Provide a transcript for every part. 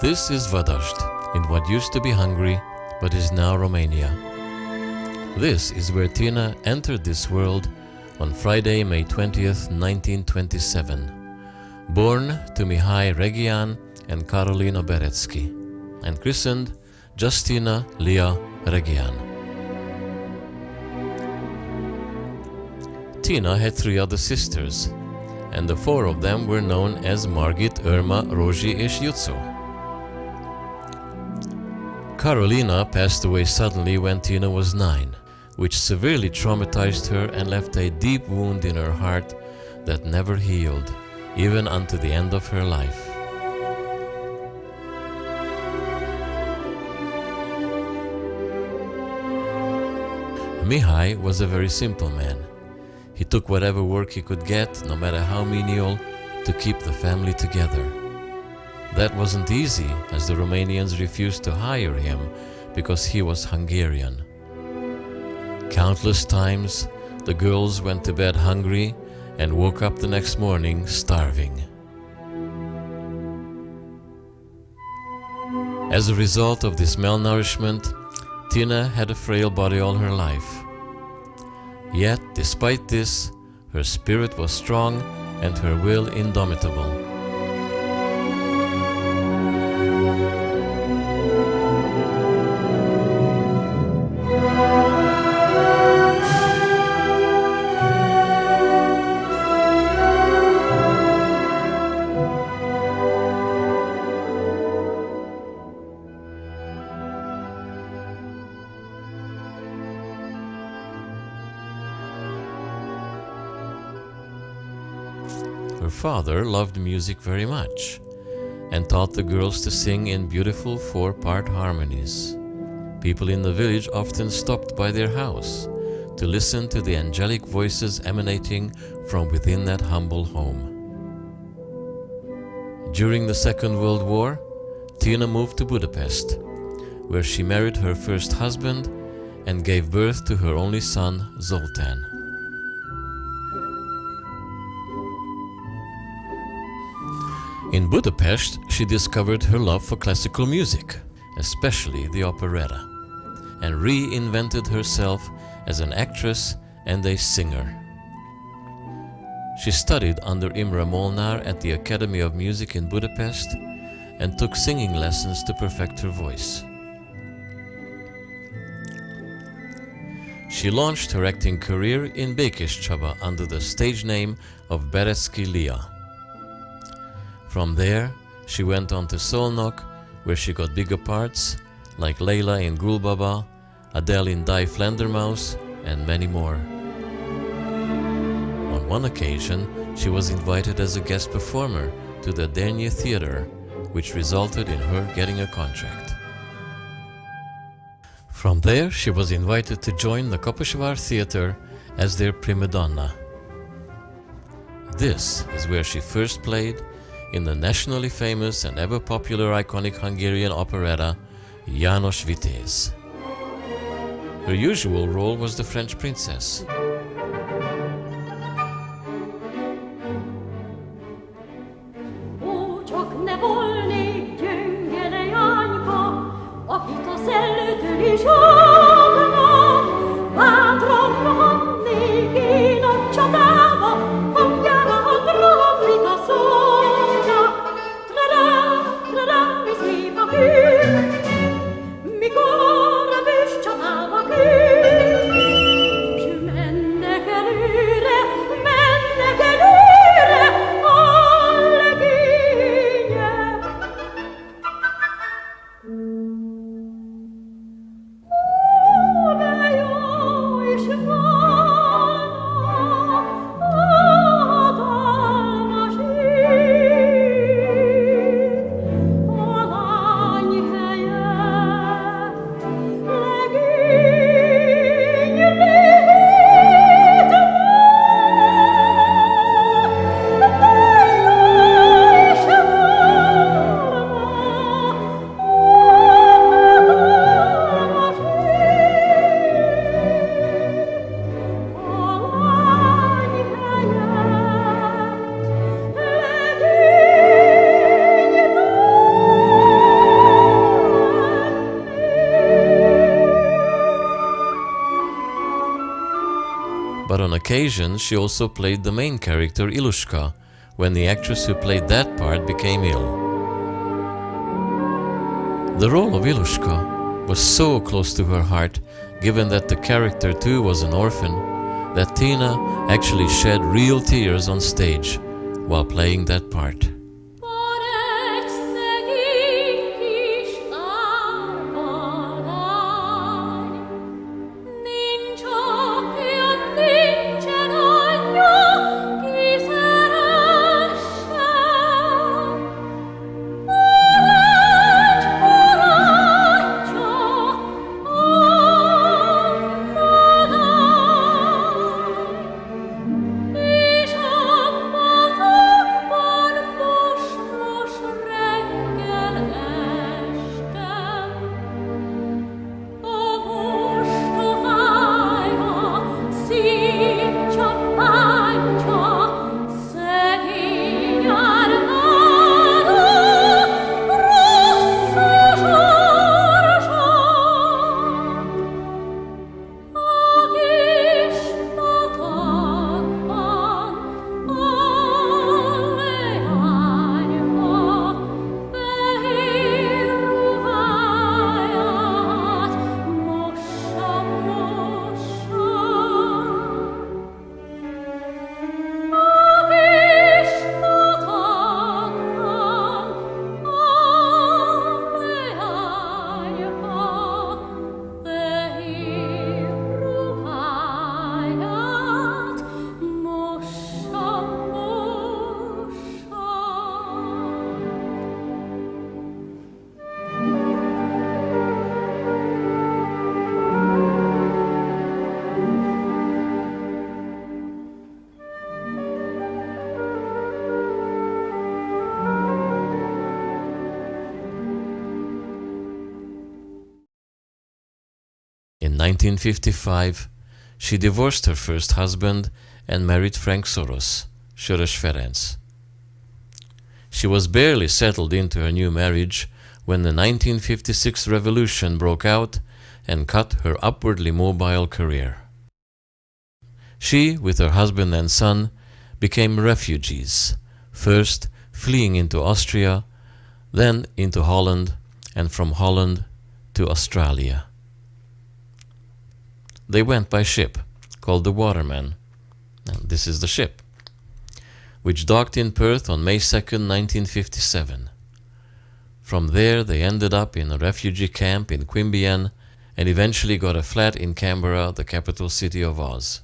This is Vadazd, in what used to be Hungary, but is now Romania. This is where Tina entered this world on Friday, May 20th, 1927. Born to Mihai Regian and Karolina Beretsky, and christened Justina Lia Regian. Tina had 3 other sisters, and the 4 of them were known as Margit, Irma, Rozi és Jutsu. Karolina passed away suddenly when Tina was 9, which severely traumatized her and left a deep wound in her heart that never healed, even unto the end of her life. Mihai was a very simple man. He took whatever work he could get, no matter how menial, to keep the family together. That wasn't easy, as the Romanians refused to hire him because he was Hungarian. Countless times, the girls went to bed hungry and woke up the next morning starving. As a result of this malnourishment, Tina had a frail body all her life. Yet, despite this, her spirit was strong and her will indomitable. Her father loved music very much and taught the girls to sing in beautiful 4-part harmonies. People in the village often stopped by their house to listen to the angelic voices emanating from within that humble home. During the Second World War, Tina moved to Budapest, where she married her first husband and gave birth to her only son, Zoltán. In Budapest, she discovered her love for classical music, especially the operetta, and reinvented herself as an actress and a singer. She studied under Imre Molnár at the Academy of Music in Budapest and took singing lessons to perfect her voice. She launched her acting career in Békés Csaba under the stage name of Beretsky Lia. From there, she went on to Szolnok, where she got bigger parts, like Leila in Gulbaba, Adele in Die Flandermaus, and many more. On one occasion, she was invited as a guest performer to the Dernyi Theatre, which resulted in her getting a contract. From there, she was invited to join the Kaposvár Theatre as their prima donna. This is where she first played in the nationally famous and ever popular iconic Hungarian operetta János Vitéz. Her usual role was the French princess. Ó, csak ne volnék gyönge leányka, akit a szellőtől is óvnak, bátran rohannék én a csatába, hangjára hadd rohamlik a szóna. Tra-ra, tra-ra, mi szép a kő, mikor a bűs csatába küld. S mennek előre, a legények. but on occasion she also played the main character Ilushka when the actress who played that part became ill. The role of Ilushka was so close to her heart, given that the character too was an orphan, that Tina actually shed real tears on stage while playing that part. In 1955, she divorced her first husband and married Frank Soros, Soros Ferenc. She was barely settled into her new marriage when the 1956 revolution broke out and cut her upwardly mobile career. She, with her husband and son, became refugees, first fleeing into Austria, then into Holland, and from Holland to Australia. They went by ship, called the Waterman. And this is the ship, which docked in Perth on May 2nd, 1957. From there they ended up in a refugee camp in Queanbeyan and eventually got a flat in Canberra, the capital city of Oz.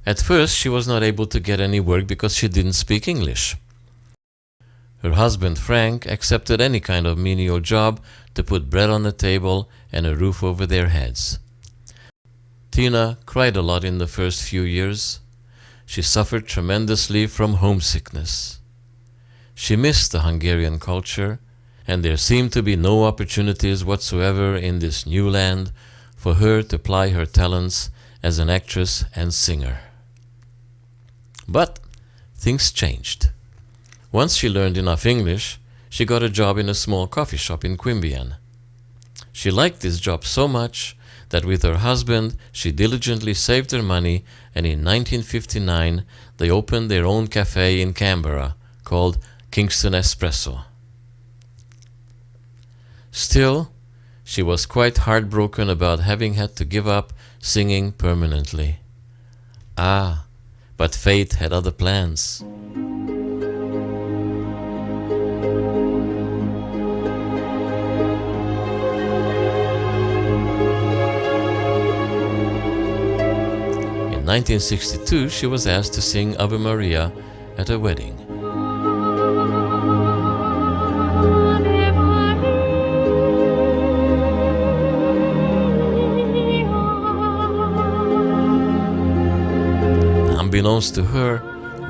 At first she was not able to get any work because she didn't speak English. Her husband Frank accepted any kind of menial job to put bread on the table and a roof over their heads. Tina cried a lot in the first few years. She suffered tremendously from homesickness. She missed the Hungarian culture, and there seemed to be no opportunities whatsoever in this new land for her to ply her talents as an actress and singer. But things changed. Once she learned enough English, she got a job in a small coffee shop in Queanbeyan. She liked this job so much that with her husband she diligently saved her money, and in 1959 they opened their own cafe in Canberra called Kingston Espresso. Still, she was quite heartbroken about having had to give up singing permanently. But fate had other plans. In 1962, she was asked to sing Ave Maria at a wedding. Unbeknownst to her,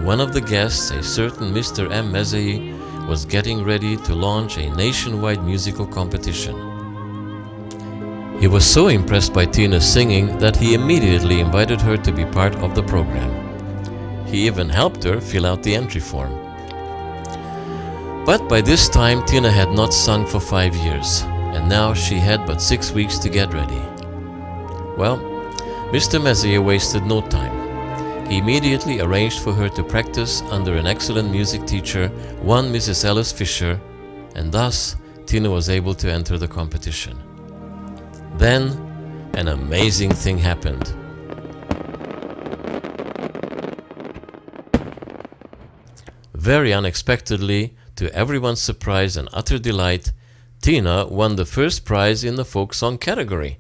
one of the guests, a certain Mr. M. Mezei, was getting ready to launch a nationwide musical competition. He was so impressed by Tina's singing that he immediately invited her to be part of the program. He even helped her fill out the entry form. But by this time Tina had not sung for 5 years, and now she had but 6 weeks to get ready. Well, Mr. Messier wasted no time. He immediately arranged for her to practice under an excellent music teacher, one Mrs. Alice Fisher, and thus Tina was able to enter the competition. Then, an amazing thing happened. Very unexpectedly, to everyone's surprise and utter delight, Tina won the first prize in the folk song category,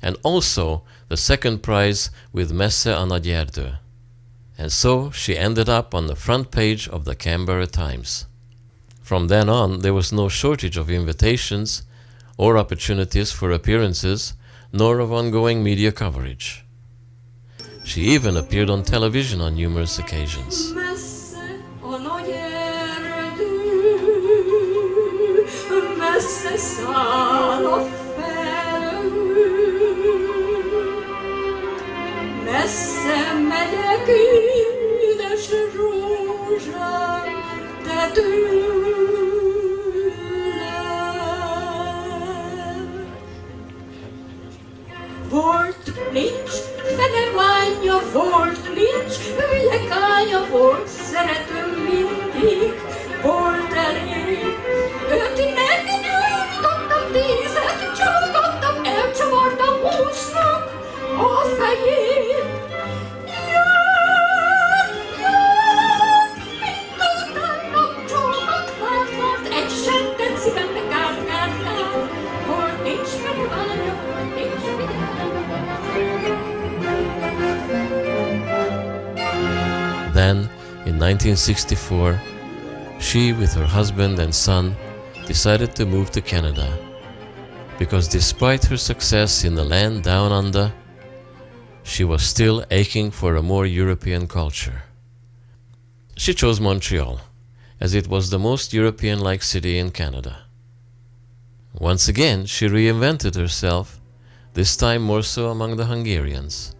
and also the second prize with Messze a Nagy Erdő. And so she ended up on the front page of the Canberra Times. From then on, there was no shortage of invitations or opportunities for appearances, nor of ongoing media coverage. She even appeared on television on numerous occasions. Messze száll a felhő, messze megyek, édes rózsám, te tőlem. Volt, nincs, feneványa, volt, nincs, hülyekánya, volt, szeretőm mindig, volt elég. Öt megnyújtottam, 10 csalgattam, elcsavartam 20-nak a fejét. Jaj, mint utána csomat várt, egy sem tett szívembe kárt. Volt nincs feneványa, volt nincs Then, in 1964, she, with her husband and son, decided to move to Canada, because despite her success in the land down under, she was still aching for a more European culture. She chose Montreal, as it was the most European-like city in Canada. Once again, she reinvented herself, this time more so among the Hungarians,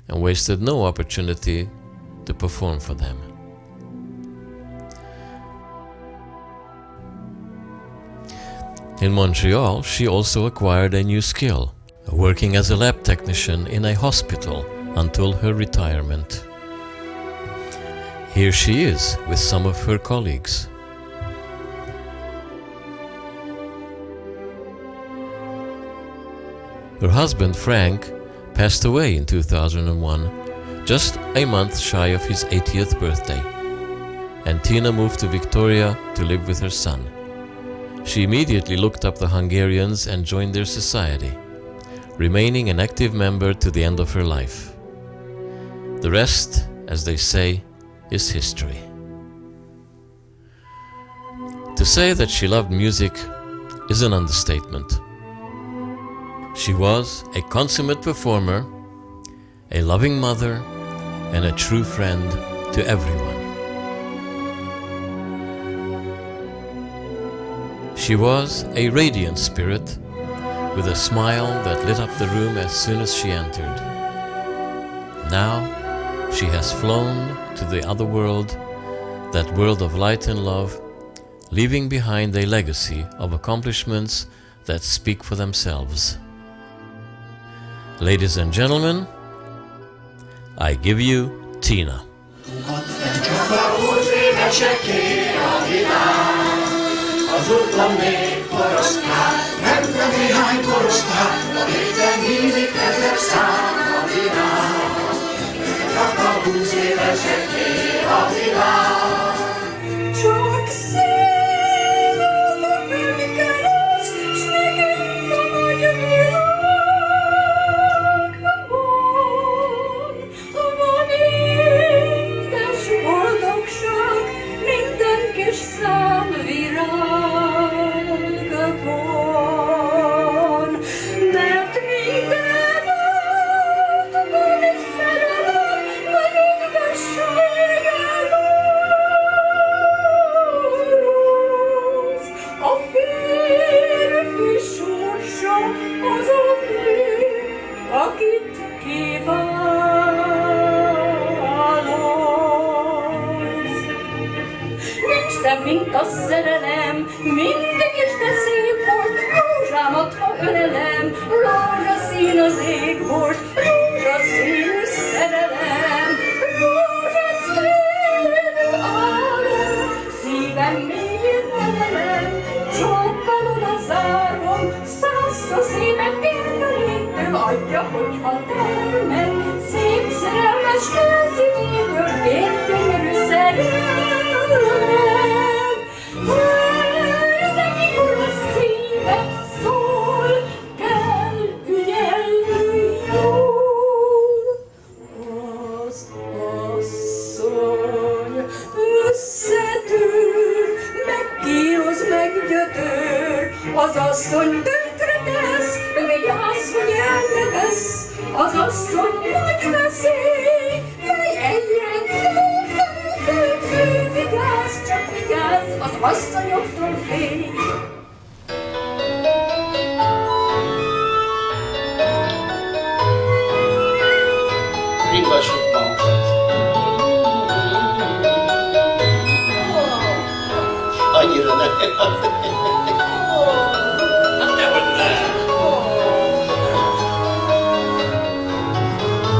and wasted no opportunity to perform for them. In Montreal, she also acquired a new skill, working as a lab technician in a hospital until her retirement. Here she is with some of her colleagues. Her husband Frank passed away in 2001, just a month shy of his 80th birthday, and Tina moved to Victoria to live with her son. She immediately looked up the Hungarians and joined their society, remaining an active member to the end of her life. The rest, as they say, is history. To say that she loved music is an understatement. She was a consummate performer, a loving mother, and a true friend to everyone. She was a radiant spirit with a smile that lit up the room as soon as she entered. Now she has flown to the other world, that world of light and love, leaving behind a legacy of accomplishments that speak for themselves. Ladies and gentlemen, I give you Tina. Azutlan még korosztál, nem néhány korosztál, a héten hízik 1000 szám a világ. Csak a 20 éveseké a világ. Csak szívem, amikor az, s nekünk a nagy világban. Van édes boldogság, minden kis számvirág. Mert minden átadom egy szerelem, vagy igazsággal rossz. A férfi sorsa az a nő, akit kiválaszt. Nincs szebb, mint a szerelem, mindig is de szép volt, rózsámat, ha ölelem, rózsaszín az ég volt, a szívem értelítő adja, hogyha termel. Szép szerelmes őszínéből két gyönyörű szerelem. De mikor a szíved szól, kell ügyelni jól. Az asszony összetűr, megkíroz, meggyötör. Az asszony tönkretesz, vigyázz, hogy eltetesz. Az asszony nagy veszély, mely egyre fő, vigyázz, csak vigyázz, az asszonyoktól félj. Ringassuk magunkat. Annyira nem. Hát nehogy ne.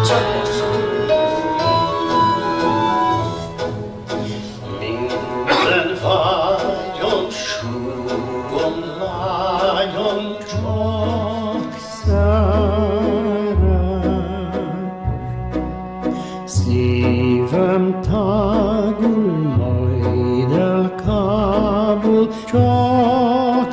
Csak most. Minden vágyon, súgom, lányom, csak szívem tágul, majd elkábul, csak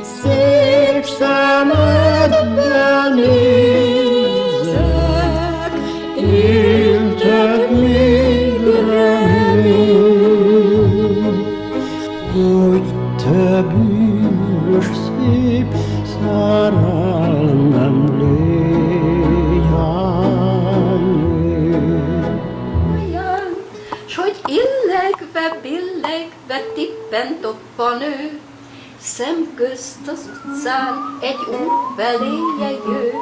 szép szemedbe nézek, éltek még remény, hogy te bűnös szép szerelmem Olyan, s hogy billegve tippen-toppan ő, szemközt az utcán egy úr feléje jő.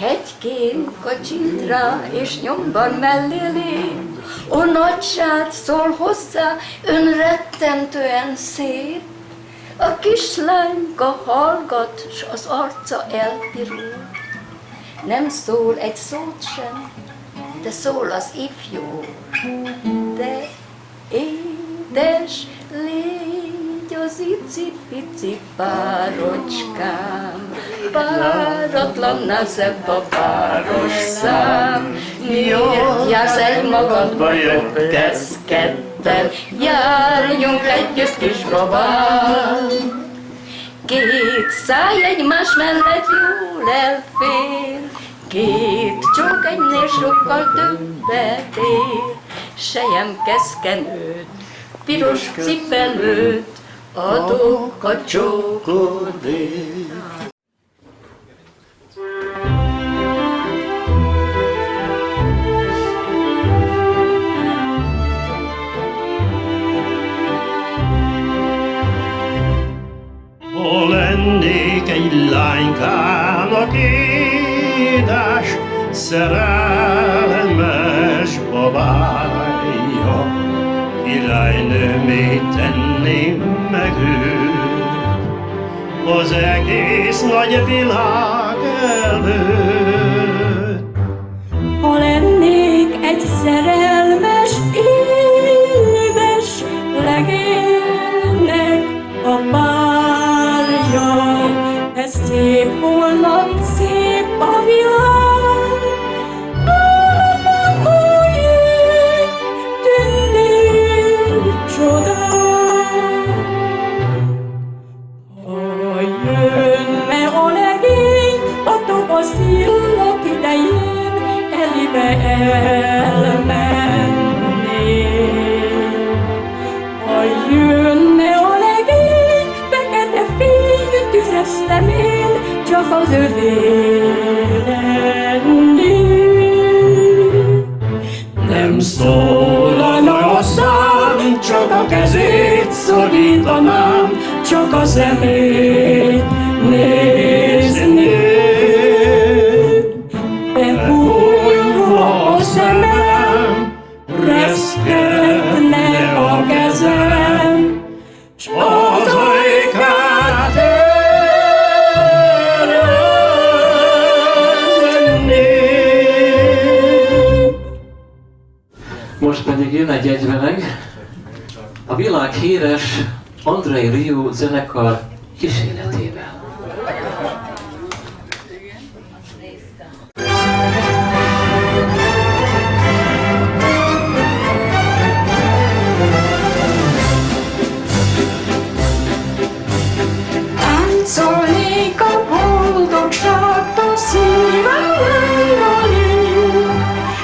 Hegykén kacsint rá, és nyomban mellé lép, ó nagyság szól hozzá, önrettentően szép. A kislányka hallgat, s az arca elpirul, nem szól egy szót sem, de szól az ifjú. De édes légy az icipici párocskám, páratlanná szebb a páros szám. Miért jársz egy magadba, jöttesz ketten, járjunk együtt kis babám. Két száj egymás mellett jól elfér, két csók egynél sokkal többet ér. Selyemkeszkenőt, piros cipelőt adok a csókodért. Ha lennék egy lánykának édes, szerelmes babája, királynőmé tenném meg őt az egész nagy világ előtt. Ha lennék egy szerelmes, édes legénynek a párja, ez szép volna, szép a világ. Hogy tűnnék csodák, ha jönne a legény a tavasz illat idején, elébe elmennék. Ha jönne a legény, fekete fényű tüzes szemén, csak az övé lennék. Nem szólalna a szám, csak a kezét szorítanám, csak a szemét nézném. Behújva a szemem, reszketne a kezem, s az ajkát érezném. Most pedig jön egy egyveleg. A világhíres Andrei Rieu zenekar kísérletével. Táncolnék a boldogságtól, szívem lejjali.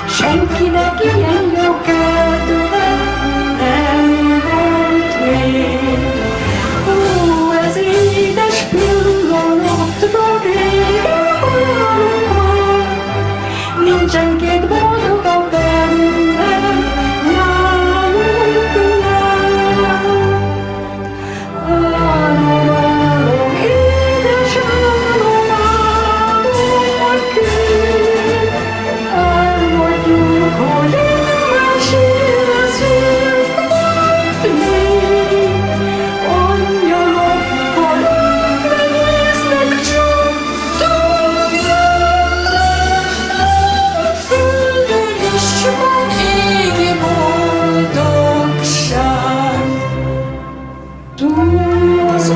Senkinek ilyen jó kedve nem volt még. Ó, ez édes pillanatra régen várunk már. Nincsen két boldogabb ember nálunk nem. Álom, édes álom, álom, kő. Elmondjuk, hogy elmesél leszünk látni. Angyalokkal megnéznek csak távol. Földön is van égi boldogság. Túl az